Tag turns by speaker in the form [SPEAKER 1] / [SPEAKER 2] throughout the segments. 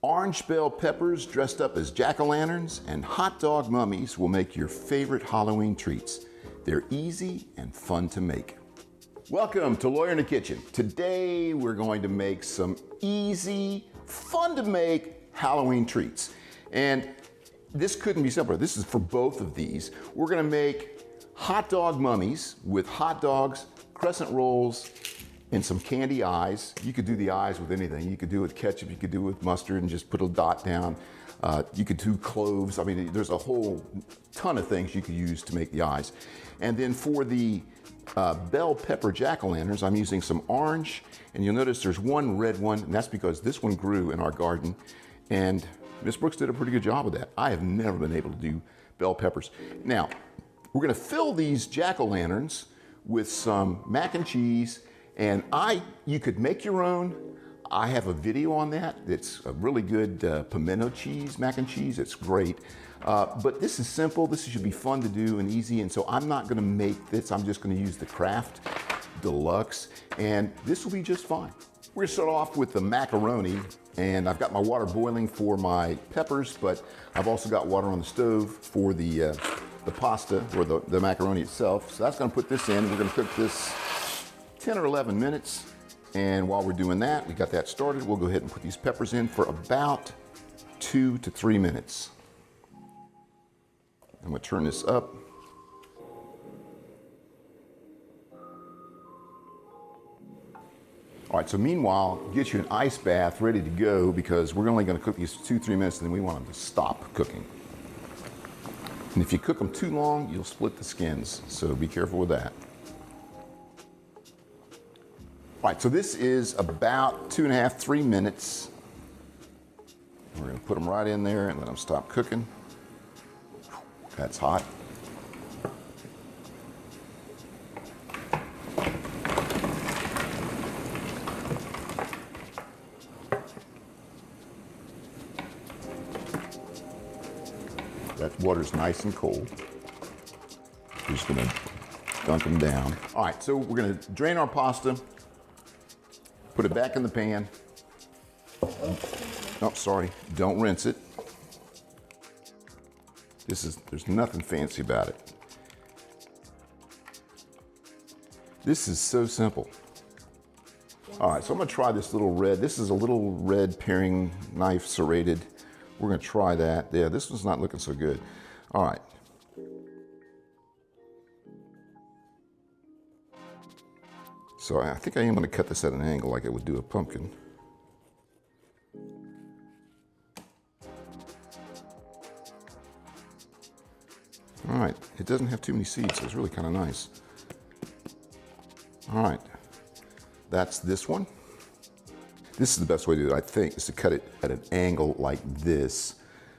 [SPEAKER 1] Orange bell peppers dressed up as jack-o'-lanterns and hot dog mummies will make your favorite Halloween treats. They're easy and fun to make. Welcome to Lawyer in the Kitchen. Today we're going to make some easy, fun to make Halloween treats. And this couldn't be simpler. This is for both of these. We're gonna make hot dog mummies with hot dogs, crescent rolls, and some candy eyes. You could do the eyes with anything. You could do it with ketchup, you could do it with mustard and just put a dot down. You could do cloves. I mean, there's a whole ton of things you could use to make the eyes. And then for the bell pepper jack-o'-lanterns, I'm using some orange, and you'll notice there's one red one, and that's because this one grew in our garden, and Miss Brooks did a pretty good job of that. I have never been able to do bell peppers. Now, we're gonna fill these jack-o'-lanterns with some mac and cheese, and you could make your own. I have a video on that. It's a really good pimento cheese, mac and cheese. It's great. But this is simple. This should be fun to do and easy. And so I'm not gonna make this. I'm just gonna use the Kraft Deluxe, and this will be just fine. We're gonna start off with the macaroni, and I've got my water boiling for my peppers, but I've also got water on the stove for the pasta or the macaroni itself. So that's gonna put this in. We're gonna cook this 10 or 11 minutes. And while we're doing that, we got that started, we'll go ahead and put these peppers in for about 2 to 3 minutes. I'm gonna turn this up. All right, so meanwhile, get you an ice bath ready to go because we're only gonna cook these 2 to 3 minutes and then we want them to stop cooking. And if you cook them too long, you'll split the skins, so be careful with that. All right, so this is about 2.5 to 3 minutes. We're gonna put them right in there and let them stop cooking. That's hot. That water's nice and cold. We're just gonna dunk them down. All right, so we're gonna drain our pasta. Put it back in the pan. Oh, sorry, don't rinse it. There's nothing fancy about it. This is so simple. All right, so I'm gonna try this little red. This is a little red paring knife serrated. We're gonna try that. Yeah, this one's not looking so good. All right. So I think I am gonna cut this at an angle like I would do a pumpkin. All right, it doesn't have too many seeds, so it's really kind of nice. All right, that's this one. This is the best way to do it, I think, is to cut it at an angle like this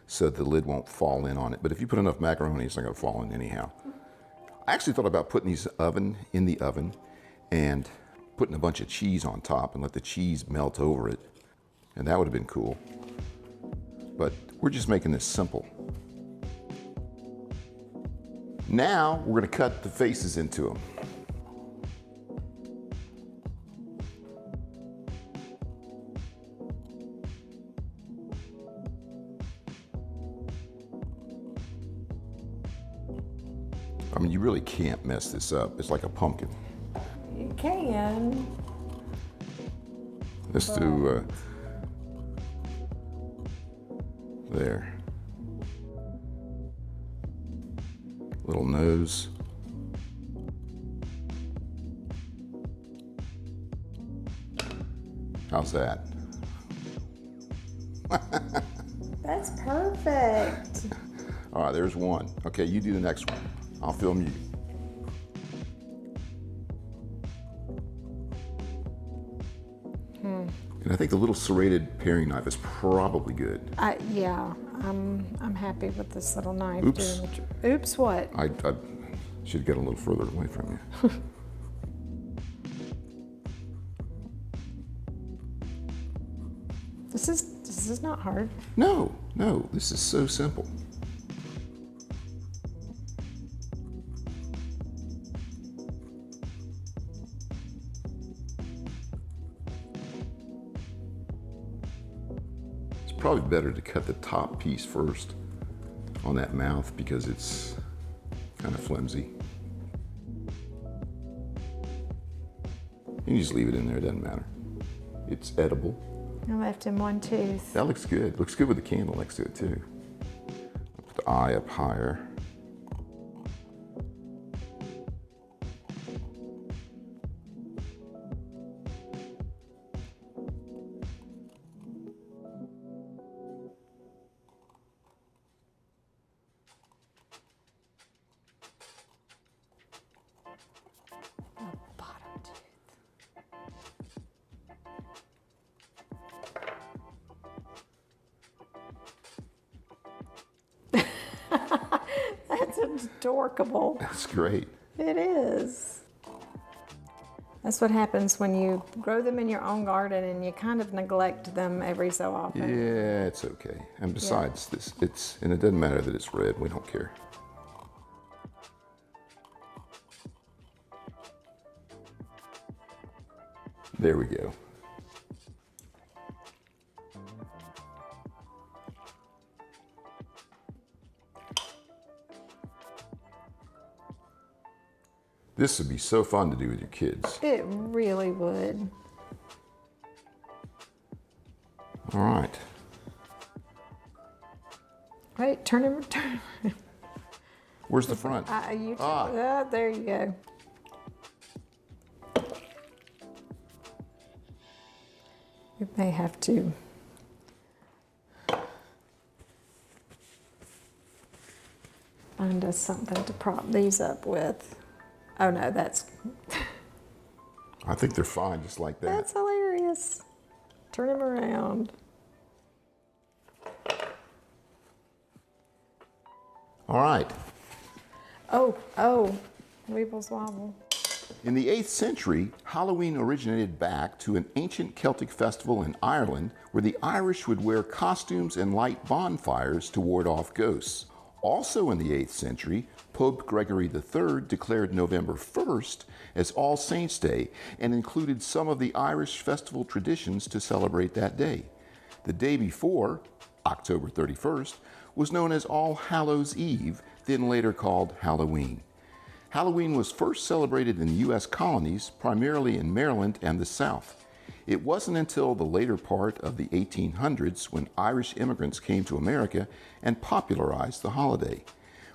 [SPEAKER 1] so the lid won't fall in on it. But if you put enough macaroni, it's not gonna fall in anyhow. I actually thought about putting these in the oven and putting a bunch of cheese on top and let the cheese melt over it. And that would have been cool. But we're just making this simple. Now we're gonna cut the faces into them. I mean, you really can't mess this up. It's like a pumpkin.
[SPEAKER 2] You can.
[SPEAKER 1] Let's do, there. Little nose. How's that?
[SPEAKER 2] That's perfect.
[SPEAKER 1] All right, there's one. Okay, you do the next one. I'll film you. And I think the little serrated paring knife is probably good.
[SPEAKER 2] Yeah, I'm happy with this little knife.
[SPEAKER 1] Oops.
[SPEAKER 2] Oops, what?
[SPEAKER 1] I should get a little further away from you.
[SPEAKER 2] This is not hard.
[SPEAKER 1] No, this is so simple. probably better to cut the top piece first on that mouth because it's kind of flimsy. You can just leave it in there, it doesn't matter. It's edible.
[SPEAKER 2] I left him one tooth.
[SPEAKER 1] That looks good. Looks good with the candle next to it too. I'll put the eye up higher.
[SPEAKER 2] Bottom tooth. That's adorable.
[SPEAKER 1] That's great.
[SPEAKER 2] It is. That's what happens when you grow them in your own garden and you kind of neglect them every so often.
[SPEAKER 1] Yeah, it's okay. And besides, and it doesn't matter that it's red. We don't care. There we go. This would be so fun to do with your kids.
[SPEAKER 2] It really would.
[SPEAKER 1] All right.
[SPEAKER 2] Wait, turn him.
[SPEAKER 1] Where's the front?
[SPEAKER 2] There you go. We may have to find us something to prop these up with. Oh no,
[SPEAKER 1] I think they're fine just like that.
[SPEAKER 2] that's hilarious. Turn them around.
[SPEAKER 1] All right.
[SPEAKER 2] Oh, Weebles Wobble.
[SPEAKER 1] In the 8th century, Halloween originated back to an ancient Celtic festival in Ireland where the Irish would wear costumes and light bonfires to ward off ghosts. Also in the 8th century, Pope Gregory III declared November 1st as All Saints' Day and included some of the Irish festival traditions to celebrate that day. The day before, October 31st, was known as All Hallows' Eve, then later called Halloween. Halloween was first celebrated in U.S. colonies, primarily in Maryland and the South. It wasn't until the later part of the 1800s when Irish immigrants came to America and popularized the holiday.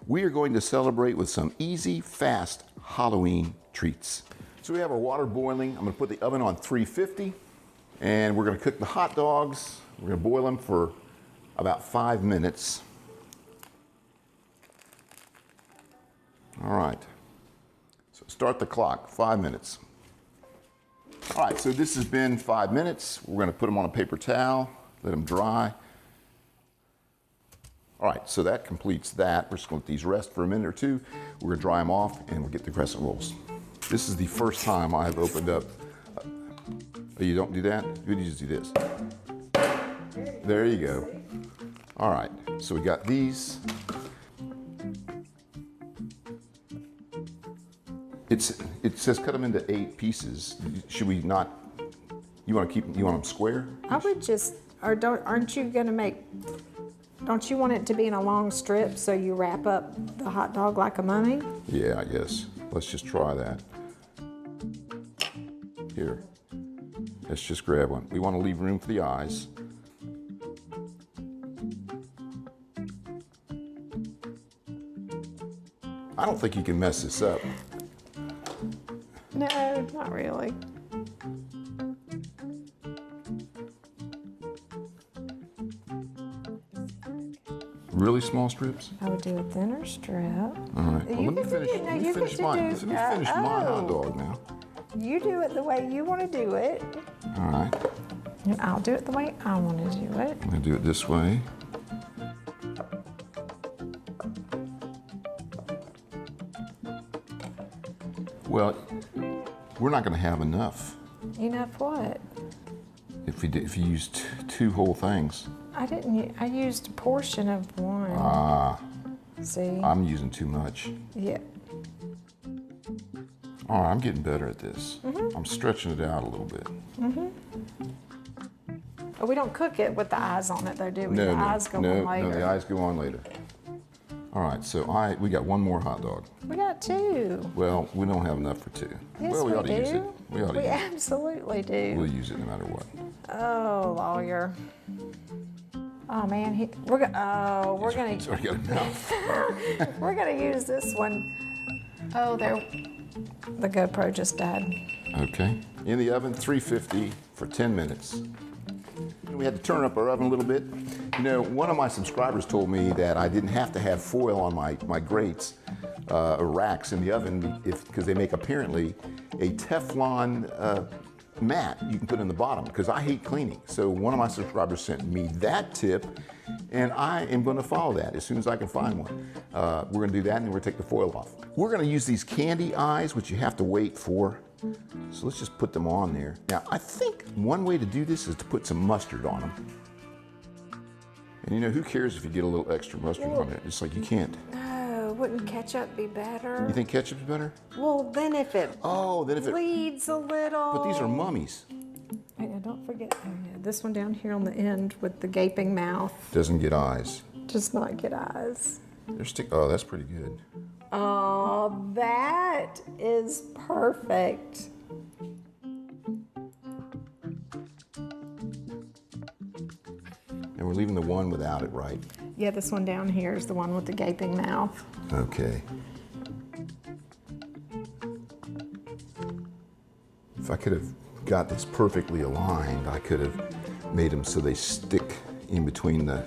[SPEAKER 1] We are going to celebrate with some easy, fast Halloween treats. So we have our water boiling. I'm going to put the oven on 350, and we're going to cook the hot dogs. We're going to boil them for about 5 minutes. All right. So start the clock, 5 minutes. All right, so this has been 5 minutes. We're going to put them on a paper towel, let them dry. All right, so that completes that. We're just going to let these rest for a minute or two. We're going to dry them off and we'll get the crescent rolls. This is the first time I've opened up. Oh, you don't do that? You just do this. There you go. All right, so we got these. It says cut them into 8 pieces. Should we not? You want them square?
[SPEAKER 2] I would just, or aren't you gonna make? Don't you want it to be in a long strip so you wrap up the hot dog like a mummy?
[SPEAKER 1] Yeah, I guess. Let's just try that. Here. Let's just grab one. We want to leave room for the eyes. I don't think you can mess this up.
[SPEAKER 2] No, not really.
[SPEAKER 1] Really small strips?
[SPEAKER 2] I would do a thinner strip.
[SPEAKER 1] All right. Well, let me finish my hot dog now.
[SPEAKER 2] You do it the way you want to do it.
[SPEAKER 1] All right.
[SPEAKER 2] And I'll do it the way I want to do it.
[SPEAKER 1] I'm going to do it this way. Well, we're not going to have enough.
[SPEAKER 2] Enough what?
[SPEAKER 1] If you use 2 whole things.
[SPEAKER 2] I didn't. I used a portion of one.
[SPEAKER 1] Ah.
[SPEAKER 2] See?
[SPEAKER 1] I'm using too much.
[SPEAKER 2] Yeah.
[SPEAKER 1] All right, I'm getting better at this. I'm stretching it out a little bit.
[SPEAKER 2] Oh, we don't cook it with the eyes on it though, do we?
[SPEAKER 1] No,
[SPEAKER 2] The
[SPEAKER 1] no,
[SPEAKER 2] eyes go on later.
[SPEAKER 1] no, the eyes go on later. All right, so we got one more hot dog.
[SPEAKER 2] We got two.
[SPEAKER 1] Well, we don't have enough for two.
[SPEAKER 2] Yes,
[SPEAKER 1] well, we ought to
[SPEAKER 2] do.
[SPEAKER 1] use it. We ought to use it.
[SPEAKER 2] Absolutely do.
[SPEAKER 1] We'll use it no matter what.
[SPEAKER 2] Oh, lawyer. Oh man, we're gonna
[SPEAKER 1] It's already got a mouth.
[SPEAKER 2] we're gonna use this one. Oh, the GoPro just died.
[SPEAKER 1] Okay. In the oven, 350 for 10 minutes. We had to turn up our oven a little bit. You know, one of my subscribers told me that I didn't have to have foil on my grates or racks in the oven because they make apparently a Teflon mat you can put in the bottom because I hate cleaning. So one of my subscribers sent me that tip and I am going to follow that as soon as I can find one. We're going to do that and then we're going to take the foil off. We're going to use these candy eyes, which you have to wait for. So let's just put them on there. Now, I think one way to do this is to put some mustard on them. And you know, who cares if you get a little extra mustard on it? It's like you can't.
[SPEAKER 2] No, wouldn't ketchup be better?
[SPEAKER 1] You think ketchup's better?
[SPEAKER 2] Well, then if it bleeds a little.
[SPEAKER 1] But these are mummies.
[SPEAKER 2] Wait, now don't forget this one down here on the end with the gaping mouth.
[SPEAKER 1] Doesn't get eyes.
[SPEAKER 2] Does not get eyes.
[SPEAKER 1] Oh, that's pretty good.
[SPEAKER 2] Oh, that is perfect.
[SPEAKER 1] And we're leaving the one without it, right?
[SPEAKER 2] Yeah, this one down here is the one with the gaping mouth.
[SPEAKER 1] Okay. If I could have got this perfectly aligned, I could have made them so they stick in between the...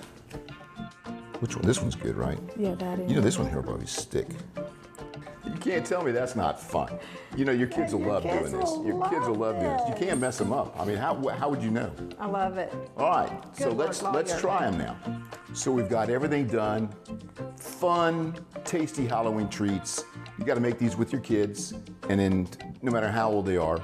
[SPEAKER 1] Which one? This one's good, right?
[SPEAKER 2] Yeah, that is.
[SPEAKER 1] You know, this one here will probably stick. You can't tell me that's not fun. You know, your kids will love doing this. Your kids will love doing this. You can't mess them up. I mean, how would you know?
[SPEAKER 2] I love it.
[SPEAKER 1] All right, so
[SPEAKER 2] Good
[SPEAKER 1] let's
[SPEAKER 2] work,
[SPEAKER 1] try them now. So we've got everything done. Fun, tasty Halloween treats. You got to make these with your kids, and then no matter how old they are,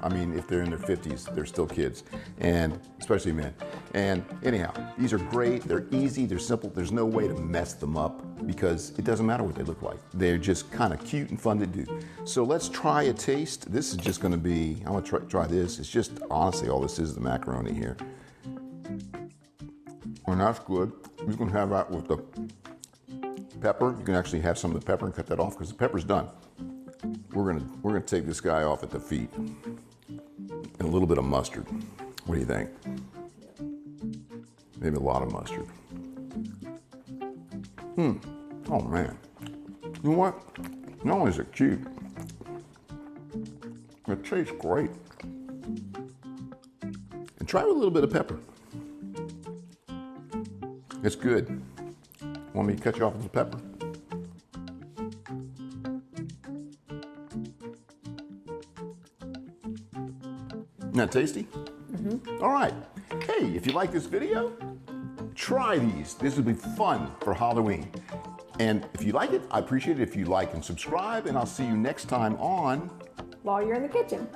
[SPEAKER 1] I mean, if they're in their 50s, they're still kids, and especially men. And anyhow, these are great. They're easy. They're simple. There's no way to mess them up because it doesn't matter what they look like. They're just kind of cute and fun to do. So let's try a taste. This is just going to be, I'm going to try this. It's just, honestly, all this is the macaroni here. And that's good. You're going to have that with the pepper. You can actually have some of the pepper and cut that off because the pepper's done. We're gonna take this guy off at the feet. And a little bit of mustard. What do you think? Maybe a lot of mustard. Oh man. You know what? Not only is it cute, it tastes great. And try with a little bit of pepper. It's good. Want me to cut you off with the pepper? Isn't that tasty? Mm-hmm. All right. Hey, if you like this video, try these. This will be fun for Halloween. And if you like it, I appreciate it if you like and subscribe, and I'll see you next time on
[SPEAKER 2] While you're in the kitchen.